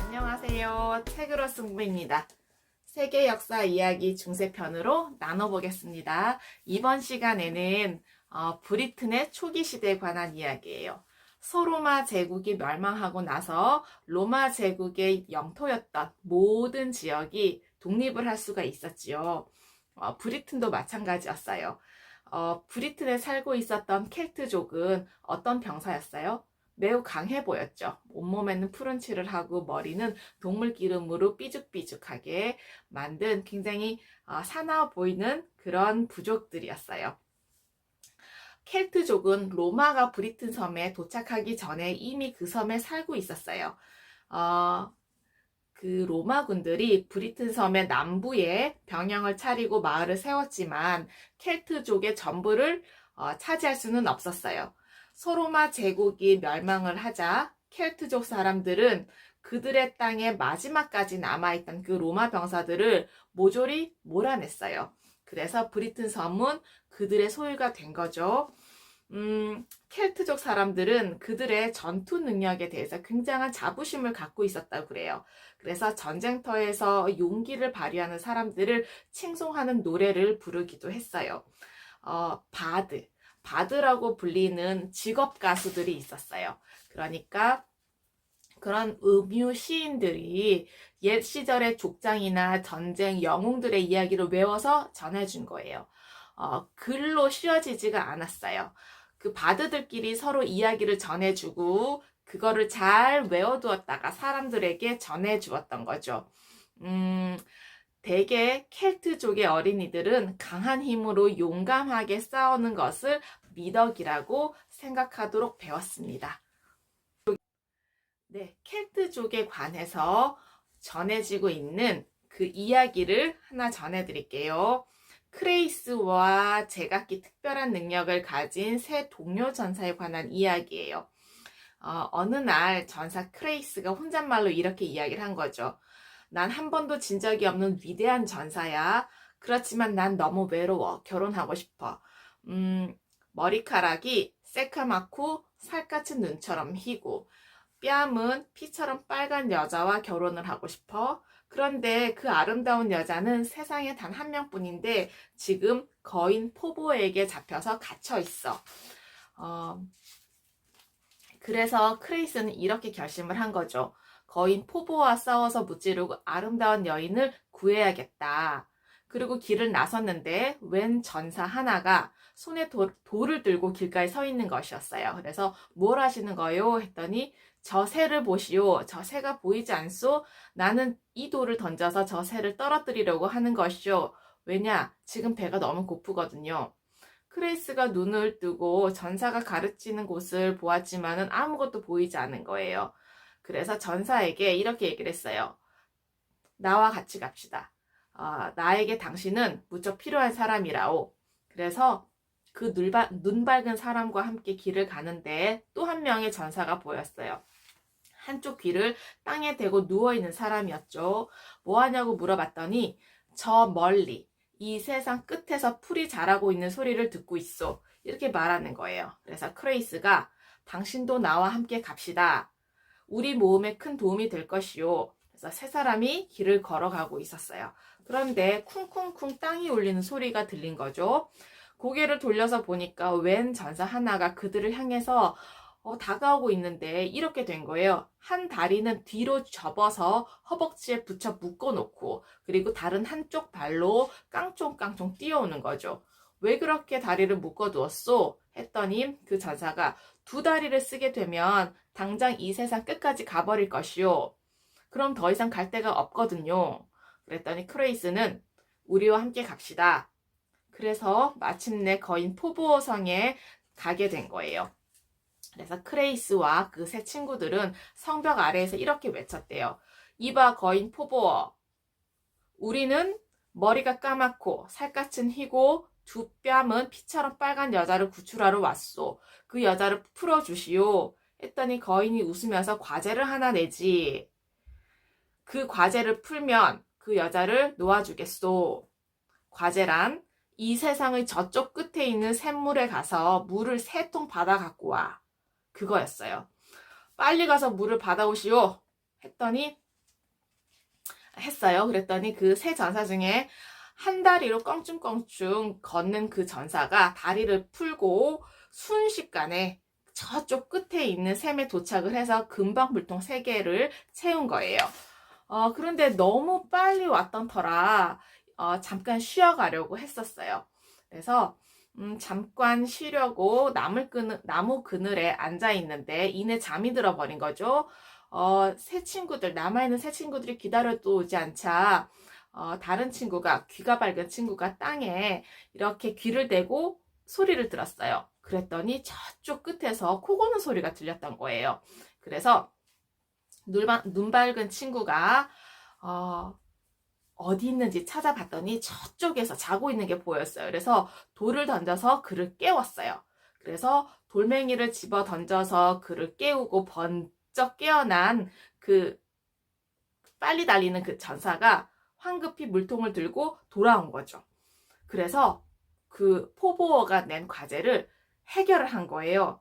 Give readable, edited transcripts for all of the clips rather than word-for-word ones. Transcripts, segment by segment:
안녕하세요. 책으로 승부입니다. 세계 역사 이야기 중세편으로 나눠보겠습니다. 이번 시간에는 브리튼의 초기 시대에 관한 이야기예요. 소로마 제국이 멸망하고 나서 로마 제국의 영토였던 모든 지역이 독립을 할 수가 있었지요. 브리튼도 마찬가지였어요. 브리튼에 살고 있었던 켈트족은 어떤 병사였어요? 매우 강해 보였죠. 온몸에는 푸른 칠을 하고 머리는 동물 기름으로 삐죽삐죽하게 만든 굉장히 사나워 보이는 그런 부족들이었어요. 켈트족은 로마가 브리튼 섬에 도착하기 전에 이미 그 섬에 살고 있었어요. 그 로마군들이 브리튼 섬의 남부에 병영을 차리고 마을을 세웠지만 켈트족의 전부를 차지할 수는 없었어요. 소로마 제국이 멸망을 하자 켈트족 사람들은 그들의 땅에 마지막까지 남아있던 그 로마 병사들을 모조리 몰아냈어요. 그래서 브리튼 섬은 그들의 소유가 된 거죠. 켈트족 사람들은 그들의 전투 능력에 대해서 굉장한 자부심을 갖고 있었다고 그래요. 그래서 전쟁터에서 용기를 발휘하는 사람들을 칭송하는 노래를 부르기도 했어요. 바드라고 불리는 직업 가수들이 있었어요. 그러니까 그런 음유 시인들이 옛 시절의 족장이나 전쟁 영웅들의 이야기를 외워서 전해준 거예요. 글로 씌워지지가 않았어요. 그 바드들끼리 서로 이야기를 전해주고 그거를 잘 외워두었다가 사람들에게 전해주었던 거죠. 대개 켈트족의 어린이들은 강한 힘으로 용감하게 싸우는 것을 미덕이라고 생각하도록 배웠습니다. 네, 켈트족에 관해서 전해지고 있는 그 이야기를 하나 전해드릴게요. 크레이스와 제각기 특별한 능력을 가진 새 동료 전사에 관한 이야기예요. 어느 날 전사 크레이스가 혼잣말로 이렇게 이야기를 한 거죠. 난 한 번도 진 적이 없는 위대한 전사야. 그렇지만 난 너무 외로워. 결혼하고 싶어. 머리카락이 새카맣고 살갗은 눈처럼 희고 뺨은 피처럼 빨간 여자와 결혼을 하고 싶어. 그런데 그 아름다운 여자는 세상에 단 한 명뿐인데 지금 거인 포보에게 잡혀서 갇혀 있어. 그래서 크레이스는 이렇게 결심을 한 거죠. 거인 포보와 싸워서 무찌르고 아름다운 여인을 구해야겠다. 그리고 길을 나섰는데 웬 전사 하나가 손에 돌을 들고 길가에 서 있는 것이었어요. 그래서 뭘 하시는 거요? 했더니 저 새를 보시오. 저 새가 보이지 않소? 나는 이 돌을 던져서 저 새를 떨어뜨리려고 하는 것이오. 왜냐? 지금 배가 너무 고프거든요. 크레이스가 눈을 뜨고 전사가 가르치는 곳을 보았지만은 아무것도 보이지 않은 거예요. 그래서 전사에게 이렇게 얘기를 했어요. 나와 같이 갑시다. 나에게 당신은 무척 필요한 사람이라오. 그래서 그 눈 밝은 사람과 함께 길을 가는데 또 한 명의 전사가 보였어요. 한쪽 귀를 땅에 대고 누워있는 사람이었죠. 뭐 하냐고 물어봤더니 저 멀리 이 세상 끝에서 풀이 자라고 있는 소리를 듣고 있어. 이렇게 말하는 거예요. 그래서 크레이스가 당신도 나와 함께 갑시다. 우리 모험에 큰 도움이 될 것이요. 그래서 세 사람이 길을 걸어가고 있었어요. 그런데 쿵쿵쿵 땅이 울리는 소리가 들린 거죠. 고개를 돌려서 보니까 웬 전사 하나가 그들을 향해서 다가오고 있는데 이렇게 된 거예요. 한 다리는 뒤로 접어서 허벅지에 붙여 묶어놓고 그리고 다른 한쪽 발로 깡총깡총 뛰어오는 거죠. 왜 그렇게 다리를 묶어두었소? 했더니 그 전사가 두 다리를 쓰게 되면 당장 이 세상 끝까지 가버릴 것이요. 그럼 더 이상 갈 데가 없거든요. 그랬더니 크레이스는 우리와 함께 갑시다. 그래서 마침내 거인 포보성에 가게 된 거예요. 그래서 크레이스와 그 세 친구들은 성벽 아래에서 이렇게 외쳤대요. 이봐 거인 포보어. 우리는 머리가 까맣고 살갗은 희고 두 뺨은 피처럼 빨간 여자를 구출하러 왔소. 그 여자를 풀어주시오. 했더니 거인이 웃으면서 과제를 하나 내지. 그 과제를 풀면 그 여자를 놓아주겠소. 과제란 이 세상의 저쪽 끝에 있는 샘물에 가서 물을 3통 받아 갖고 와. 그거였어요. 빨리 가서 물을 받아오시오. 했어요. 그랬더니 그 세 전사 중에 한 다리로 껑충껑충 걷는 그 전사가 다리를 풀고 순식간에 저쪽 끝에 있는 샘에 도착을 해서 금방 물통 3개를 채운 거예요. 그런데 너무 빨리 왔던 터라 잠깐 쉬어가려고 했었어요. 그래서 잠깐 쉬려고 나무 그늘에 앉아 있는데 이내 잠이 들어버린 거죠. 남아있는 새 친구들이 기다려도 오지 않자 다른 친구가, 귀가 밝은 친구가 땅에 이렇게 귀를 대고 소리를 들었어요. 그랬더니 저쪽 끝에서 코 고는 소리가 들렸던 거예요. 그래서 눈 밝은 친구가 어디 있는지 찾아봤더니 저쪽에서 자고 있는 게 보였어요. 그래서 돌을 던져서 그를 깨웠어요. 그래서 돌멩이를 집어 던져서 그를 깨우고 번쩍 깨어난 그 빨리 달리는 그 전사가 황급히 물통을 들고 돌아온 거죠. 그래서 그 포보어가 낸 과제를 해결을 한 거예요.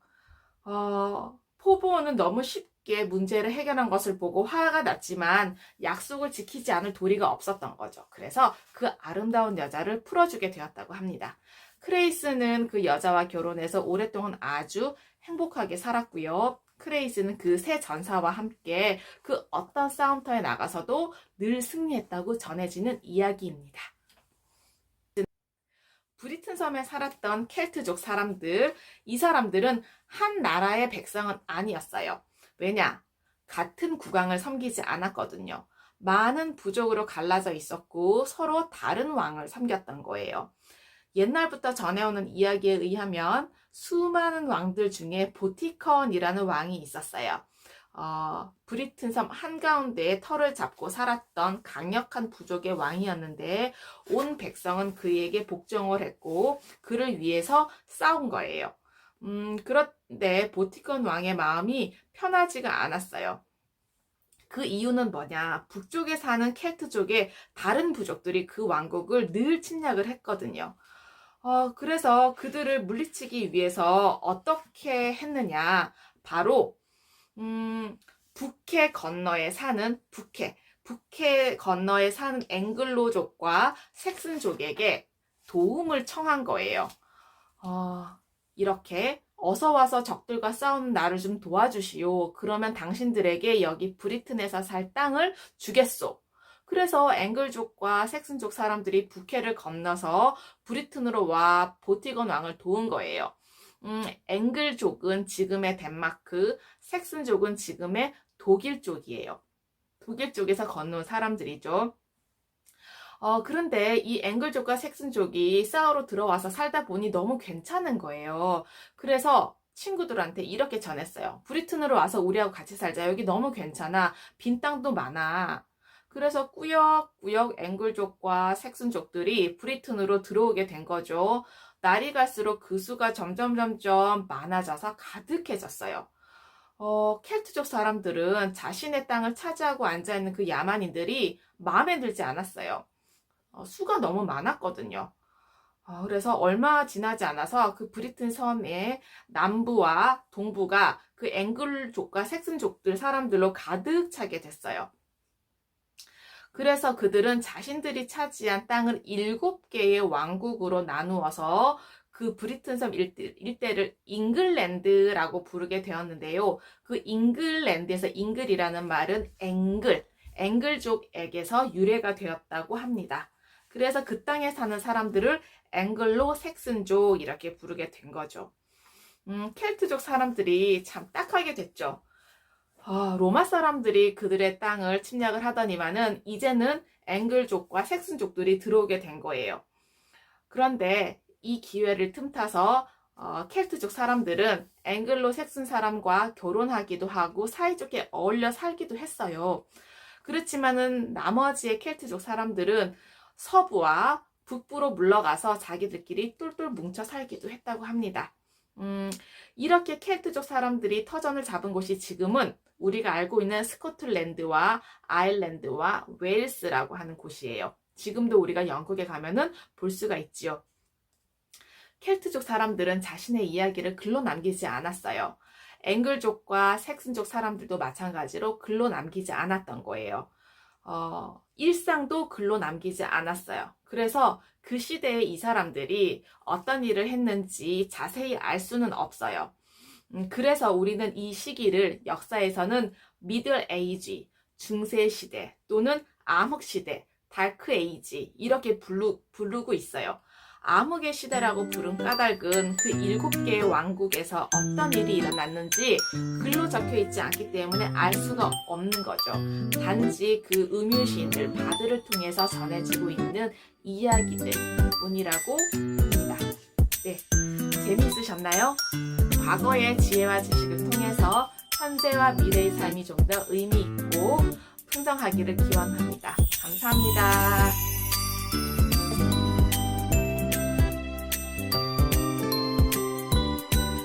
포보어는 너무 쉽게 문제를 해결한 것을 보고 화가 났지만 약속을 지키지 않을 도리가 없었던 거죠. 그래서 그 아름다운 여자를 풀어주게 되었다고 합니다. 크레이스는 그 여자와 결혼해서 오랫동안 아주 행복하게 살았고요. 크레이스는 그 새 전사와 함께 그 어떤 싸움터에 나가서도 늘 승리했다고 전해지는 이야기입니다. 브리튼 섬에 살았던 켈트족 사람들, 이 사람들은 한 나라의 백성은 아니었어요. 왜냐? 같은 국왕을 섬기지 않았거든요. 많은 부족으로 갈라져 있었고 서로 다른 왕을 섬겼던 거예요. 옛날부터 전해오는 이야기에 의하면 수많은 왕들 중에 보티컨이라는 왕이 있었어요. 브리튼 섬 한가운데에 터를 잡고 살았던 강력한 부족의 왕이었는데 온 백성은 그에게 복종을 했고 그를 위해서 싸운 거예요. 그런데 보티컨 왕의 마음이 편하지가 않았어요. 그 이유는 뭐냐? 북쪽에 사는 켈트족의 다른 부족들이 그 왕국을 늘 침략을 했거든요. 그래서 그들을 물리치기 위해서 어떻게 했느냐? 바로 북해 건너에 사는 북해 건너에 사는 앵글로족과 색슨족에게 도움을 청한 거예요. 이렇게 어서 와서 적들과 싸우는 나를 좀 도와주시오. 그러면 당신들에게 여기 브리튼에서 살 땅을 주겠소. 그래서 앵글족과 색슨족 사람들이 북해를 건너서 브리튼으로 와 보티건 왕을 도운 거예요. 앵글족은 지금의 덴마크, 색슨족은 지금의 독일 쪽이에요. 독일 쪽에서 건너온 사람들이죠. 그런데 이 앵글족과 색슨족이 싸우러 들어와서 살다 보니 너무 괜찮은 거예요. 그래서 친구들한테 이렇게 전했어요. 브리튼으로 와서 우리하고 같이 살자. 여기 너무 괜찮아. 빈 땅도 많아. 그래서 꾸역꾸역 앵글족과 색슨족들이 브리튼으로 들어오게 된 거죠. 날이 갈수록 그 수가 점점 많아져서 가득해졌어요. 켈트족 사람들은 자신의 땅을 차지하고 앉아있는 그 야만인들이 마음에 들지 않았어요. 수가 너무 많았거든요. 그래서 얼마 지나지 않아서 그 브리튼 섬의 남부와 동부가 그 앵글족과 색슨족들 사람들로 가득 차게 됐어요. 그래서 그들은 자신들이 차지한 땅을 7개의 왕국으로 나누어서 그 브리튼 섬 일대를 잉글랜드라고 부르게 되었는데요. 그 잉글랜드에서 잉글이라는 말은 앵글족에게서 유래가 되었다고 합니다. 그래서 그 땅에 사는 사람들을 앵글로 색슨족 이렇게 부르게 된 거죠. 켈트족 사람들이 참 딱하게 됐죠. 로마 사람들이 그들의 땅을 침략을 하더니만은 이제는 앵글족과 색슨족들이 들어오게 된 거예요. 그런데 이 기회를 틈타서 켈트족 사람들은 앵글로 색슨 사람과 결혼하기도 하고 사이좋게 어울려 살기도 했어요. 그렇지만은 나머지의 켈트족 사람들은 서부와 북부로 물러가서 자기들끼리 똘똘 뭉쳐 살기도 했다고 합니다. 이렇게 켈트족 사람들이 터전을 잡은 곳이 지금은 우리가 알고 있는 스코틀랜드와 아일랜드와 웨일스라고 하는 곳이에요. 지금도 우리가 영국에 가면은 볼 수가 있지요. 켈트족 사람들은 자신의 이야기를 글로 남기지 않았어요. 앵글족과 색슨족 사람들도 마찬가지로 글로 남기지 않았던 거예요. 일상도 글로 남기지 않았어요. 그래서 그 시대에 이 사람들이 어떤 일을 했는지 자세히 알 수는 없어요. 그래서 우리는 이 시기를 역사에서는 미들 에이지, 중세 시대 또는 암흑 시대, 다크 에이지 이렇게 부르고 있어요. 암흑의 시대라고 부른 까닭은 그 7개의 왕국에서 어떤 일이 일어났는지 글로 적혀 있지 않기 때문에 알 수가 없는 거죠. 단지 그 음유시인들, 바드를 통해서 전해지고 있는 이야기들 뿐이라고 합니다. 네, 재미있으셨나요? 과거의 지혜와 지식을 통해서 현재와 미래의 삶이 좀 더 의미 있고 풍성하기를 기원합니다. 감사합니다.